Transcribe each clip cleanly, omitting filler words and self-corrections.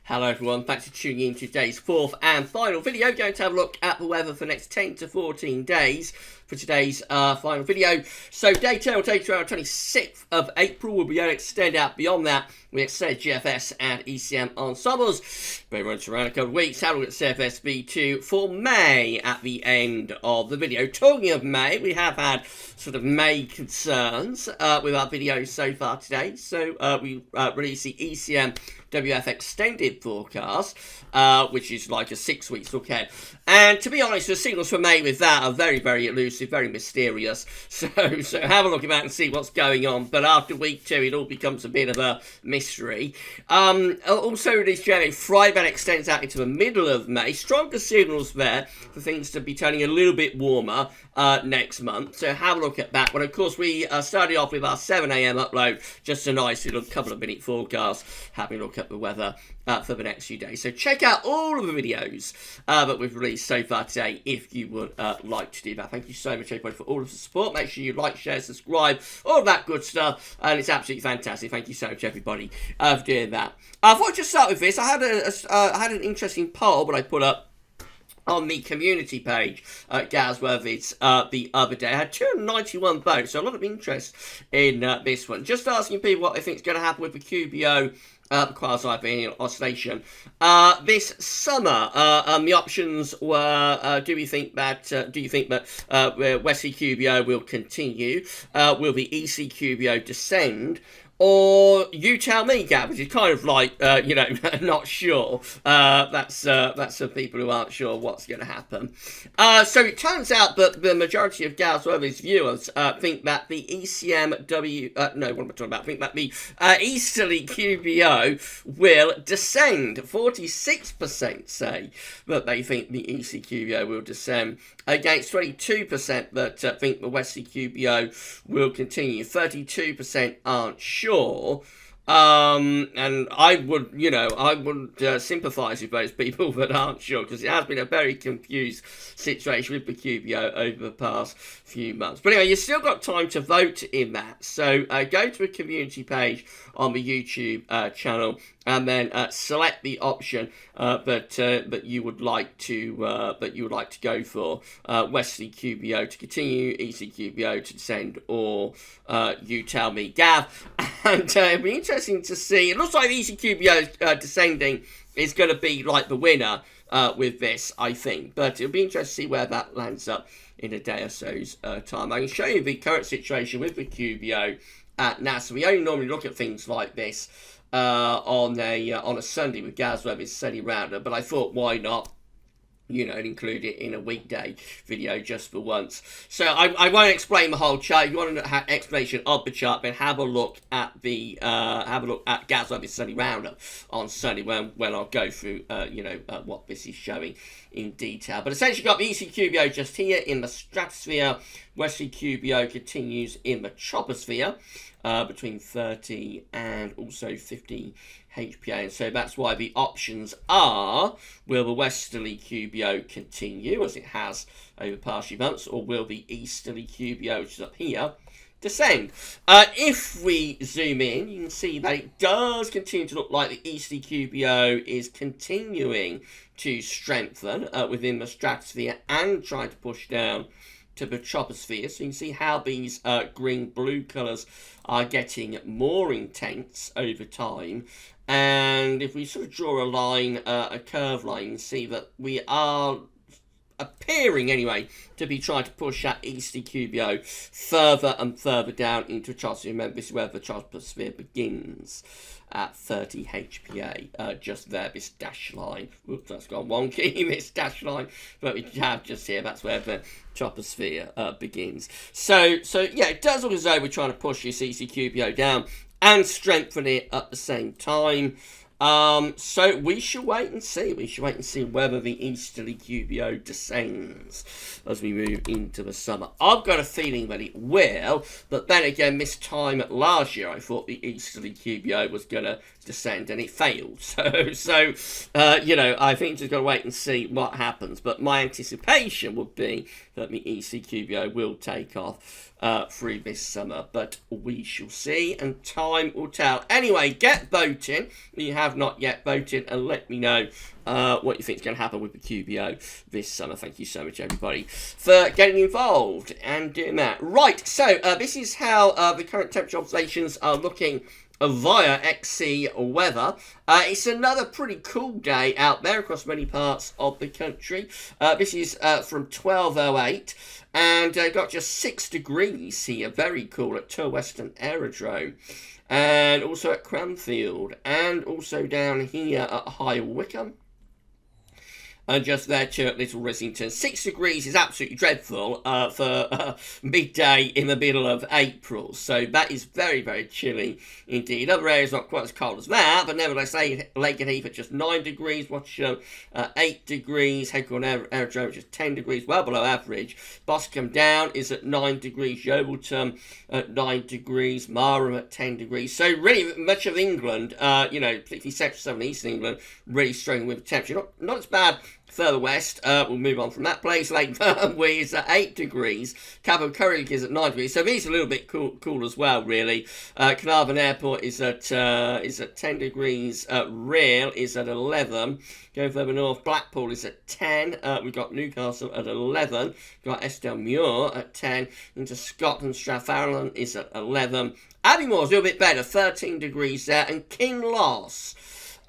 Hello everyone, thanks for tuning in to today's fourth and final video. Going to have a look at the weather for the next 10 to 14 days for today's final video. So day 10 will take us around 26th of April. We'll be able to extend out beyond that. We extend GFS and ECM ensembles. But runs around a couple of weeks. Have a look at CFS V2 for May at the end of the video. Talking of May, we have had sort of May concerns with our videos so far today. So we released the ECM WF extended forecast, which is like a 6 weeks look ahead. And to be honest, the signals for May with that are very, very elusive, very mysterious. So have a look at that and see what's going on. But after week 2, it all becomes a bit of a mystery. Also released January, Friday that extends out into the middle of May. Stronger signals there for things to be turning a little bit warmer next month. So have a look at that. But of course, we started off with our 7 AM upload, just a nice little couple of minute forecast, having a look at the weather for the next few days. So check out all of the videos that we've released so far today if you would like to do that. Thank you so much everybody for all of the support. Make sure you like, share, subscribe, all of that good stuff, and it's absolutely fantastic. Thank you so much everybody for doing that. I thought I'd just start with this. I had an interesting poll that I put up on the community page at GavsWeatherVids the other day. I had 291 votes, so a lot of interest in this one. Just asking people what they think is going to happen with the QBO quasi-binary oscillation this summer. The options were: do you think that Westerly QBO will continue? Will the EC QBO descend? Or you tell me, Gav, which is kind of like, not sure. That's for people who aren't sure what's going to happen. So it turns out that the majority of GavsWeatherVids viewers think that the think that the Easterly QBO will descend. 46% say that they think the EC QBO will descend, against 22% that think the Westerly QBO will continue. 32% aren't sure. And I would sympathise with those people that aren't sure, because it has been a very confused situation with the QBO over the past few months. But anyway, you've still got time to vote in that. So go to a community page on the YouTube channel, and then select the option that you would like to go for. Westerly QBO to continue, EC QBO to descend, or you tell me, Gav. And it'll be interesting to see. It looks like the EC QBO descending is going to be like the winner with this, I think. But it'll be interesting to see where that lands up in a day or so's time. I can show you the current situation with the QBO at NASA. We only normally look at things like this on a Sunday with GavsWeatherVids Sunday Roundup, but I thought, why not, include it in a weekday video just for once. So I won't explain the whole chart. If you want an explanation of the chart, then have a look at the GavsWeatherVids Sunday Roundup on Sunday, when I'll go through what this is showing in detail. But essentially, got the EC QBO just here in the stratosphere. Westerly QBO continues in the troposphere between 30 and also 50 HPA, and so that's why the options are: will the Westerly QBO continue as it has over the past few months, or will the Easterly QBO, which is up here, descend? If we zoom in, you can see that it does continue to look like the Easterly QBO is continuing to strengthen within the stratosphere and trying to push down to the troposphere. So you can see how these green-blue colours are getting more intense over time. And if we sort of draw a line, a curved line, you can see that we are appearing anyway to be trying to push that Easterly QBO further and further down into the troposphere. Remember, this is where the troposphere begins at 30 HPA, just there, this dash line. Whoops, that's gone wonky, this dash line, but we have just here, that's where the troposphere begins. So yeah, it does look as though we're trying to push this EC QBO down and strengthen it at the same time. So we shall wait and see. We shall wait and see whether the Easterly QBO descends as we move into the summer. I've got a feeling that it will, but then again, this time last year, I thought the Easterly QBO was going to descend, and it failed. So I think just got to wait and see what happens. But my anticipation would be that the EC QBO will take off through this summer, but we shall see, and time will tell. Anyway, get voting. You have have not yet voted, and let me know what you think is going to happen with the QBO this summer. Thank you so much, everybody, for getting involved and doing that. Right, so this is how the current temperature observations are looking via XC weather. It's another pretty cool day out there across many parts of the country. This is from 12:08, and got just 6 degrees here. Very cool at Tour Western Aerodrome, and also at Cranfield, and also down here at High Wycombe. And just there to Little Rissington. 6 degrees is absolutely dreadful for midday in the middle of April. So that is very, very chilly indeed. Other areas not quite as cold as that, but nevertheless, Lake and Heath at just 9 degrees. Watcham 8 degrees. Headcorn Aerodrome just 10 degrees, well below average. Boscombe Down is at 9 degrees. Yeovilton at 9 degrees. Marham at 10 degrees. So really much of England, particularly central southern eastern England, really struggling with temperature. Not as bad further west. We'll move on from that place. Lake Burnley is at 8 degrees. Cabo Curragh is at 9 degrees. So these are a little bit cool as well, really. Carnarvon Airport is at 10 degrees. Rhyl is at 11. Going further north, Blackpool is at 10. We've got Newcastle at 11. We've got Estelmuir at 10. Into Scotland, Strathallan is at 11. Abbeymoor's a little bit better, 13 degrees there. And Kinloss,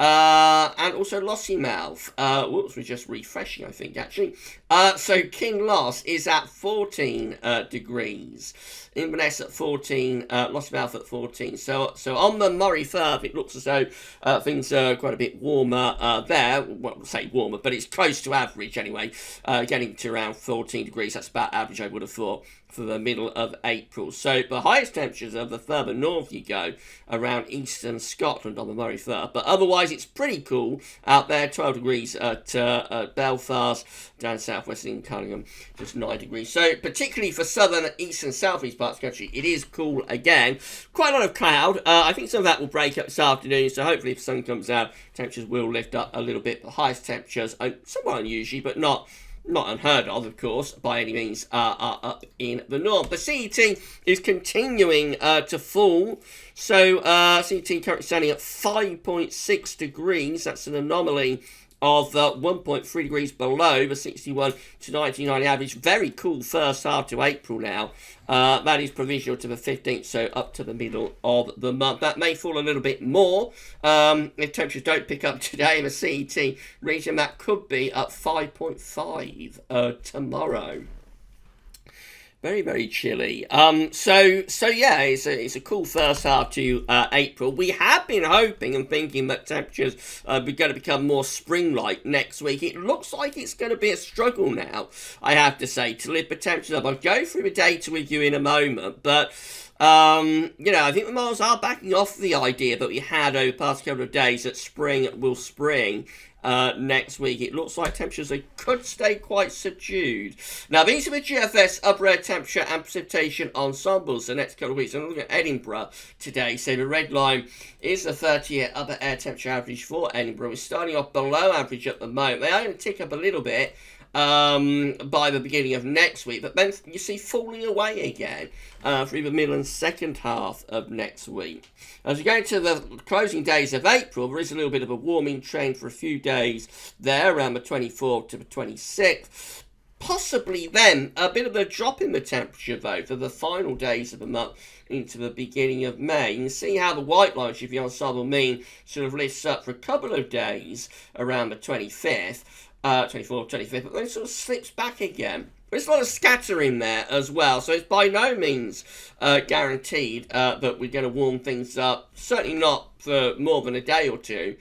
and also Lossiemouth. Whoops, we're just refreshing, I think, actually. So Kinloss is at 14 degrees. Inverness at 14, Lossiemouth at 14. So on the Moray Firth, it looks as though things are quite a bit warmer there. Well, I'll say warmer, but it's close to average anyway. Getting to around 14 degrees. That's about average, I would have thought, for the middle of April. So the highest temperatures are the further north you go, around eastern Scotland on the Moray Firth. But otherwise, it's pretty cool out there. 12 degrees at Belfast, down southwest in Cunningham, just 9 degrees. So particularly for southern, east and southeast parts of the country, it is cool again. Quite a lot of cloud. I think some of that will break up this afternoon, so hopefully if the sun comes out, temperatures will lift up a little bit. The highest temperatures are somewhat unusually, but not unheard of course, by any means, are up in the north. The CET is continuing to fall. So CET currently standing at 5.6 degrees. That's an anomaly of 1.3 degrees below the 61 to 1990 average. Very cool first half to April now. That is provisional to the 15th, so up to the middle of the month. That may fall a little bit more if temperatures don't pick up today in the CET region. That could be at 5.5 tomorrow. Very, very chilly. So yeah, it's a cool first half to April. We have been hoping and thinking that temperatures are going to become more spring-like next week. It looks like it's going to be a struggle now, I have to say, to lift the temperatures up. I'll go through the data with you in a moment, but I think the models are backing off the idea that we had over the past couple of days that spring will spring. Next week. It looks like temperatures could stay quite subdued. Now, these are the GFS upper air temperature and precipitation ensembles the next couple of weeks. I'm looking at Edinburgh today. So the red line is the 30-year upper air temperature average for Edinburgh. We're starting off below average at the moment. They are going to tick up a little bit by the beginning of next week, but then you see falling away again through the middle and second half of next week. As we go into the closing days of April, there is a little bit of a warming trend for a few days there, around the 24th to the 26th. Possibly then a bit of a drop in the temperature, though, for the final days of the month into the beginning of May. You can see how the white line, if the ensemble mean, sort of lifts up for a couple of days around the 25th. 24th, 25th, but then it sort of slips back again. There's a lot of scatter in there as well, so it's by no means guaranteed that we're going to warm things up. Certainly not for more than a day or two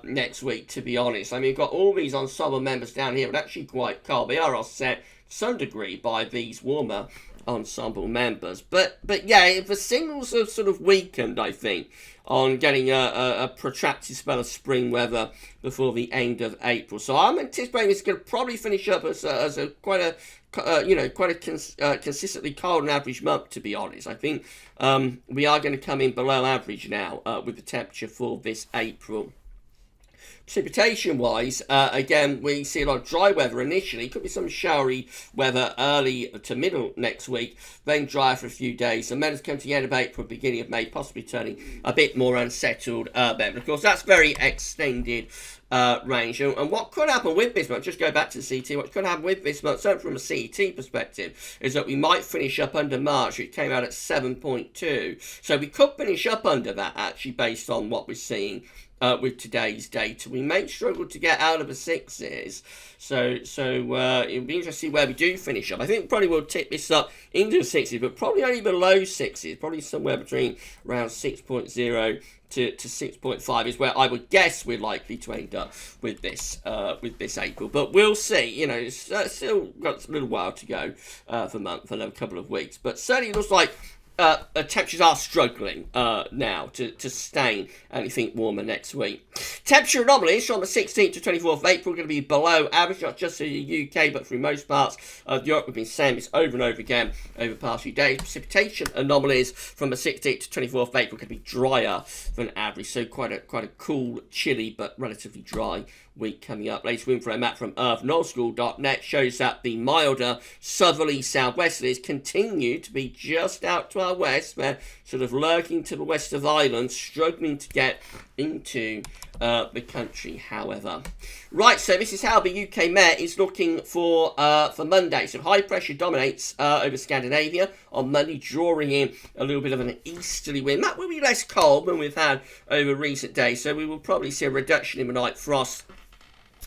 next week, to be honest. I mean, we've got all these ensemble members down here, but actually quite cold. They are offset to some degree by these warmer ensemble members. But yeah, the signals have sort of weakened, I think, on getting a protracted spell of spring weather before the end of April. So I'm anticipating it's going to probably finish up as quite a consistently cold and average month, to be honest. I think we are going to come in below average now with the temperature for this April. Precipitation-wise, again, we see a lot of dry weather initially. Could be some showery weather early to middle next week, then dry for a few days, and then as come to the end of April, beginning of May, possibly turning a bit more unsettled then. But of course, that's very extended range. And what could happen with this month, just go back to the CT, what could happen with this month, certainly from a CT perspective, is that we might finish up under March, which came out at 7.2. So we could finish up under that, actually, based on what we're seeing with today's data. We may struggle to get out of the sixes, so it'll be interesting to see where we do finish up. I think probably we'll tip this up into the sixes, but probably only below sixes, probably somewhere between around 6.0 to 6.5 is where I would guess we're likely to end up with this April. But we'll see. You know, it's still got a little while to go for another couple of weeks. But certainly it looks like temperatures are struggling now to sustain anything warmer next week. Temperature anomalies from the 16th to 24th of April are going to be below average, not just in the UK, but through most parts of Europe. We've been saying this over and over again over the past few days. Precipitation anomalies from the 16th to 24th of April are going to be drier than average, so quite a cool, chilly, but relatively dry week coming up. Latest info map from earthnorthschool.net shows that the milder southerly southwesterlies continue to be just out to our west. They're sort of lurking to the west of Ireland, struggling to get into the country, however. Right, so this is how the UK Met is looking for Monday. So high pressure dominates over Scandinavia on Monday, drawing in a little bit of an easterly wind. That will be less cold than we've had over recent days, so we will probably see a reduction in the night frost.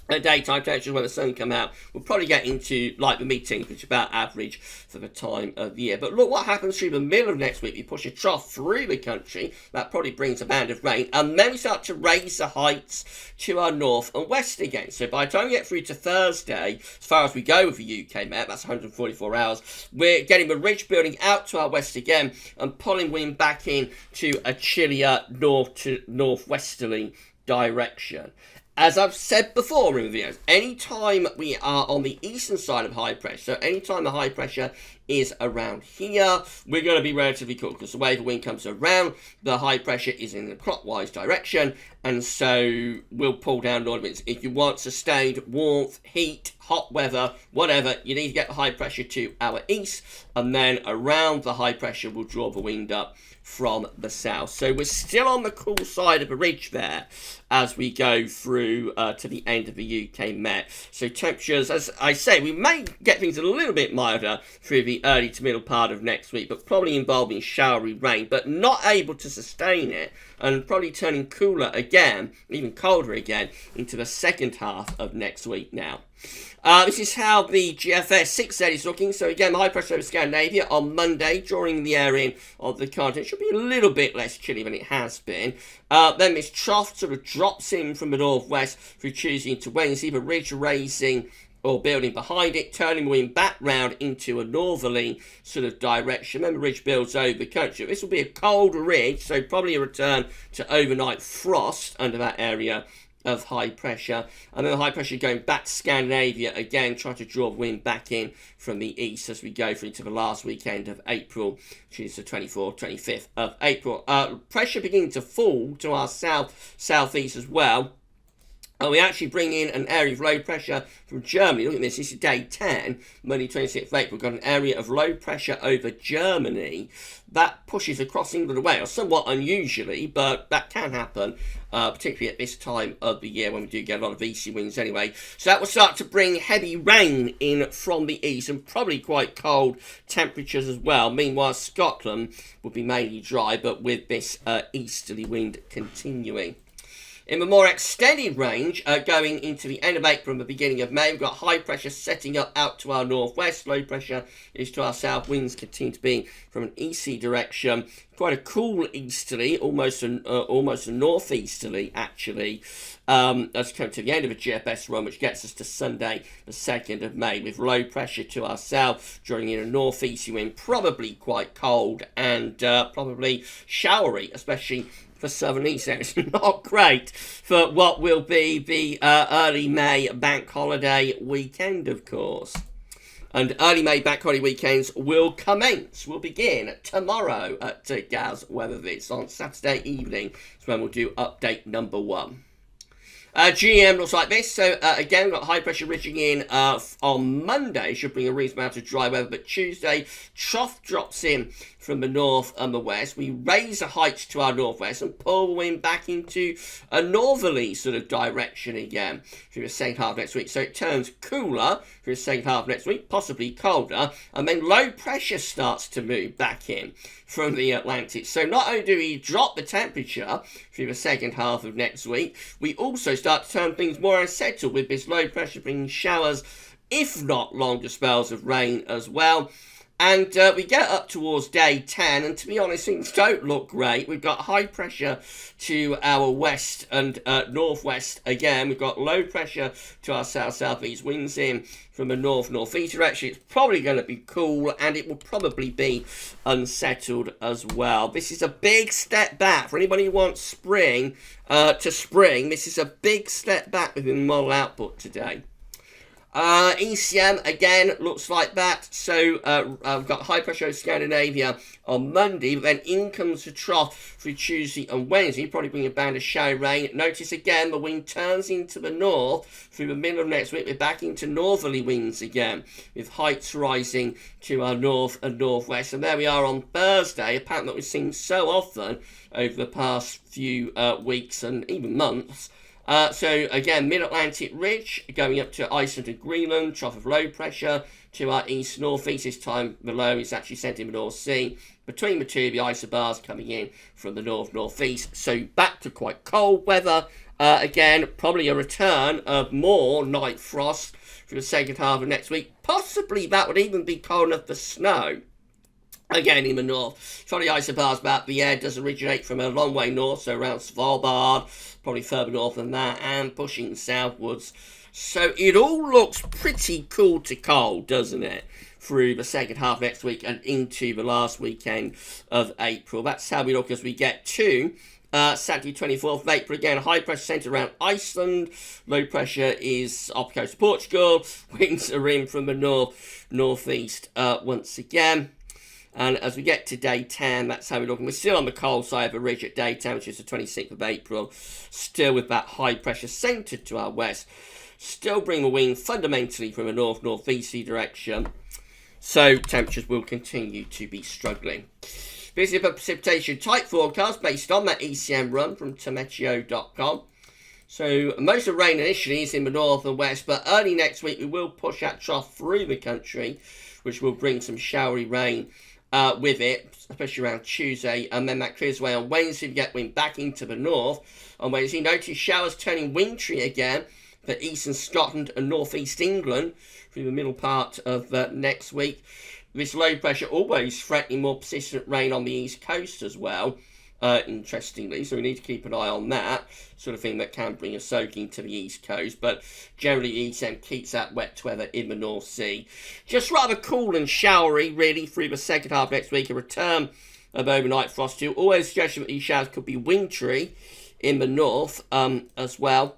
Daytime temperatures when the sun come out, we'll probably get into like the mid-teens, which is about average for the time of the year. But look what happens through the middle of next week. We push a trough through the country. That probably brings a band of rain. And then we start to raise the heights to our north and west again. So by the time we get through to Thursday, as far as we go with the UK Met, that's 144 hours, we're getting the ridge building out to our west again and pulling wind back in to a chillier north to northwesterly direction. As I've said before in the videos, anytime we are on the eastern side of high pressure, so anytime the high pressure is around here, we're going to be relatively cool because the way the wind comes around, the high pressure is in the clockwise direction, and so we'll pull down northern winds. If you want sustained warmth, heat, hot weather, whatever, you need to get the high pressure to our east, and then around the high pressure we'll draw the wind up from the south. So we're still on the cool side of the ridge there as we go through to the end of the UK Met. So temperatures, as I say, we may get things a little bit milder through the early to middle part of next week, but probably involving showery rain, but not able to sustain it, and probably turning cooler again, even colder again, into the second half of next week now. This is how the GFS 6Z is looking. So again, high pressure over Scandinavia on Monday, drawing the air in of the continent. Should be a little bit less chilly than it has been. Then this trough sort of drops in from the northwest through Tuesday into Wednesday. The ridge raising or building behind it, turning the wind back round into a northerly sort of direction. Then the ridge builds over the country. This will be a cold ridge, so probably a return to overnight frost under that area of high pressure, and then the high pressure going back to Scandinavia again, trying to draw wind back in from the east as we go through to the last weekend of April, which is the 24th, 25th of April. Pressure beginning to fall to our southeast as well. And we actually bring in an area of low pressure from Germany. Look at this. This is day 10, Monday 26th of April. We've got an area of low pressure over Germany that pushes across England and Wales, somewhat unusually, but that can happen, particularly at this time of the year when we do get a lot of easy winds anyway. So that will start to bring heavy rain in from the east and probably quite cold temperatures as well. Meanwhile, Scotland will be mainly dry, but with this easterly wind continuing. In the more extended range, going into the end of April and the beginning of May, we've got high pressure setting up out to our northwest. Low pressure is to our south. Winds continue to be from an easterly direction. Quite a cool easterly, almost a northeasterly actually, as we come to the end of a GFS run, which gets us to Sunday, the 2nd of May, with low pressure to our south, drawing in a northeasterly wind, probably quite cold and probably showery, especially for southern east. It's not great for what will be the early May bank holiday weekend, of course. And early May bank holiday weekends will begin tomorrow at GavsWeatherVids on Saturday evening. That's when we'll do update number 1. GM looks like this. So again, we've got high pressure ridging in on Monday. Should bring a reasonable amount of dry weather. But Tuesday, trough drops in from the north and the west. We raise the heights to our northwest and pull the wind back into a northerly sort of direction again through the second half of next week. So it turns cooler through the second half of next week, possibly colder. And then low pressure starts to move back in from the Atlantic. So not only do we drop the temperature through the second half of next week, we also start to turn things more unsettled with this low pressure bringing showers, if not longer spells of rain as well. And we get up towards day 10, and to be honest, things don't look great. We've got high pressure to our west and northwest again. We've got low pressure to our south-southeast, winds in from a north-northeast direction. It's probably going to be cool, and it will probably be unsettled as well. This is a big step back for anybody who wants spring to spring. This is a big step back within the model output today. ECM again looks like that. So I've got high pressure over Scandinavia on Monday, but then in comes the trough through Tuesday and Wednesday, probably bring a band of shower rain. Notice again the wind turns into the north through the middle of next week. We're back into northerly winds again, with heights rising to our north and northwest. And there we are on Thursday, a pattern that we've seen so often over the past few weeks and even months. So again, mid-Atlantic ridge going up to Iceland and Greenland, trough of low pressure to our east-northeast. This time the low is actually sent in the North Sea. Between the two, the isobars coming in from the north-northeast. So back to quite cold weather. Again, probably a return of more night frost for the second half of next week. Possibly that would even be cold enough for snow. Again, in the north, trolley isobars about the air does originate from a long way north, so around Svalbard, probably further north than that, and pushing southwards. So it all looks pretty cool to cold, doesn't it? Through the second half next week and into the last weekend of April. That's how we look as we get to Saturday 24th of April. Again, high pressure centred around Iceland. Low pressure is off the coast of Portugal. Winds are in from the north-northeast once again. And as we get to day 10, that's how we're looking. We're still on the cold side of the ridge at day 10, which is the 26th of April. Still with that high pressure centred to our west. Still bring the wind fundamentally from a north-northeasterly direction. So temperatures will continue to be struggling. This is a precipitation type forecast based on that ECM run from Tometeo.com. So most of the rain initially is in the north and west, but early next week we will push that trough through the country, which will bring some showery rain with it, especially around Tuesday, and then that clears away on Wednesday. We get wind back into the north. On Wednesday, notice showers turning wintry again for eastern Scotland and northeast England through the middle part of next week. This low pressure always threatening more persistent rain on the east coast as well, interestingly, so we need to keep an eye on that sort of thing that can bring a soaking to the east coast, but generally ECM keeps that wet weather in the North Sea. Just rather cool and showery really through the second half next week. A return of overnight frost too. Always suggestion that these showers could be wintry in the north as well.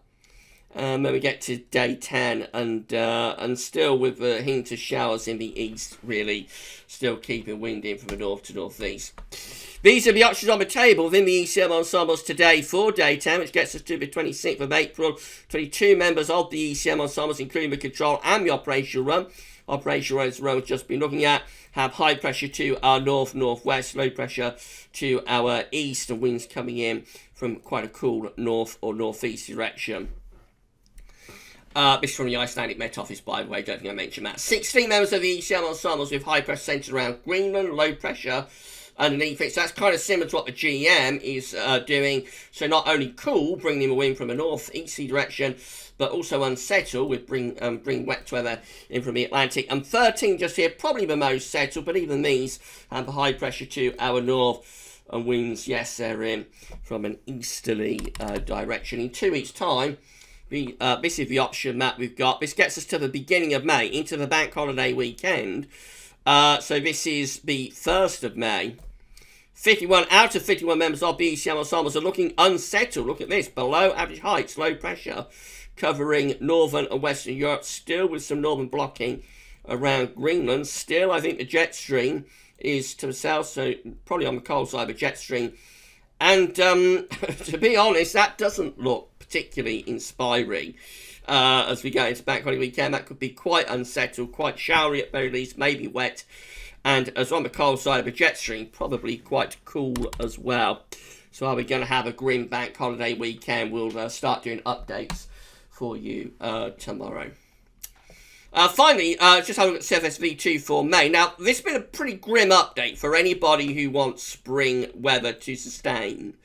When we get to day 10 and still with a hint of showers in the east, really still keeping wind in from the north to northeast. These are the options on the table within the ECM ensembles today for day 10, which gets us to the 26th of April. 22 members of the ECM ensembles, including the control and the operational run. Operational run, as we've just been looking at, have high pressure to our north-northwest, low pressure to our east, and winds coming in from quite a cool north or northeast direction. This is from the Icelandic Met Office, by the way, don't think I mentioned that. 16 members of the ECM ensembles with high pressure centred around Greenland, low pressure underneath it. So that's kind of similar to what the GM is doing. So not only cool, bringing the wind from a north-easterly direction, but also unsettled with bring wet weather in from the Atlantic. And 13 just here, probably the most settled, but even these have the high pressure to our north. And winds, yes, they're in from an easterly direction. In 2 weeks' time, this is the option that we've got. This gets us to the beginning of May, into the bank holiday weekend. So this is the 1st of May. 51 out of 51 members of the ECM ensembles are looking unsettled. Look at this, below average heights, low pressure, covering northern and western Europe, still with some northern blocking around Greenland. Still, I think the jet stream is to the south, so probably on the cold side, but jet stream And to be honest, that doesn't look particularly inspiring. As we go into bank holiday weekend, that could be quite unsettled, quite showery at very least, maybe wet. And as on the cold side of the jet stream, probably quite cool as well. So are we going to have a grim bank holiday weekend? We'll start doing updates for you tomorrow. Finally, just have a look at CFS V2 for May. Now, this has been a pretty grim update for anybody who wants spring weather to sustain.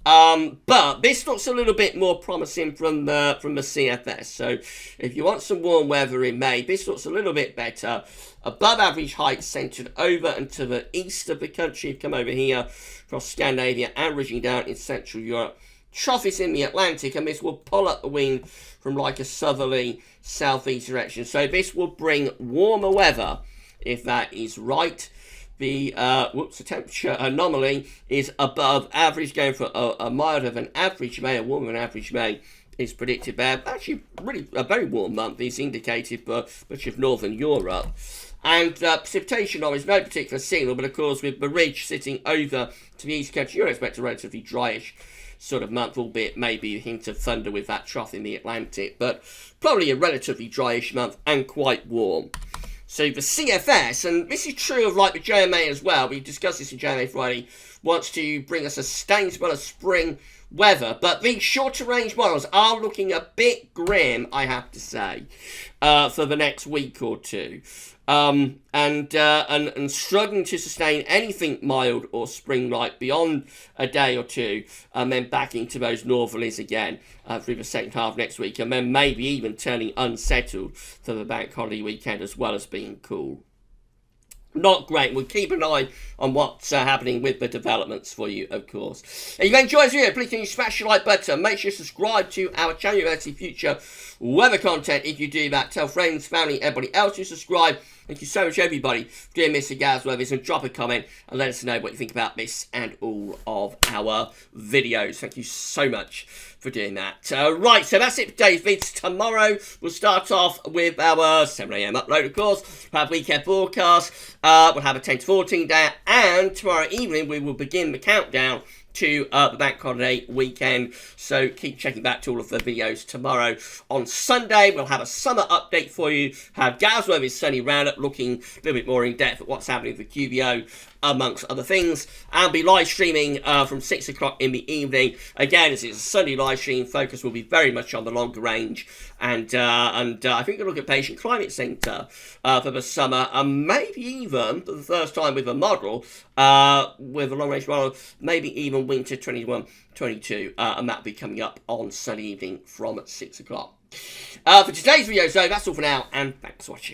But this looks a little bit more promising from the CFS. So if you want some warm weather in May, this looks a little bit better. Above average height centered over and to the east of the country. Come over here across Scandinavia, averaging down in Central Europe. Trough is in the Atlantic, and this will pull up the wind from like a southerly southeast direction. So this will bring warmer weather, if that is right. The temperature anomaly is above average, going for a milder than average May, a warmer than average May is predicted there. Actually, really a very warm month is indicated for much of northern Europe. And precipitation is no particular signal, but of course with the ridge sitting over to the east country, you expect a relatively dryish sort of month, albeit maybe a hint of thunder with that trough in the Atlantic, but probably a relatively dryish month and quite warm. So the CFS, and this is true of like the JMA as well, we discussed this in JMA Friday, wants to bring us a sustained spell of spring weather, but these shorter range models are looking a bit grim, I have to say, for the next week or two. And struggling to sustain anything mild or spring-like beyond a day or two, and then back into those northerlies again through the second half next week, and then maybe even turning unsettled for the bank holiday weekend as well as being cool. Not great. We'll keep an eye on what's happening with the developments for you, of course. If you enjoyed this video, please can you smash the like button. Make sure you subscribe to our channel for future weather content. If you do that, tell friends, family, everybody else to subscribe. Thank you so much, everybody, for doing this at GavsWeatherVids, and drop a comment and let us know what you think about this and all of our videos. Thank you so much for doing that. Right, so that's it for today's vids. Tomorrow, we'll start off with our 7 AM upload, of course. We'll have weekend forecast. We'll have a 10 to 14 day, and tomorrow evening, we will begin the countdown to the bank holiday weekend. So keep checking back to all of the videos tomorrow. On Sunday, we'll have a summer update for you. Have GavsWeatherVids Sunny Roundup, looking a little bit more in depth at what's happening with the QBO, amongst other things. I'll be live streaming from 6 o'clock in the evening. Again, as it's a Sunday live stream, focus will be very much on the longer range. And I think we'll look at Patient Climate Centre for the summer, and maybe even, for the first time with a model, with a long-range model, maybe even winter 21-22, and that'll be coming up on Sunday evening from 6 o'clock. For today's video, so that's all for now, and thanks for watching.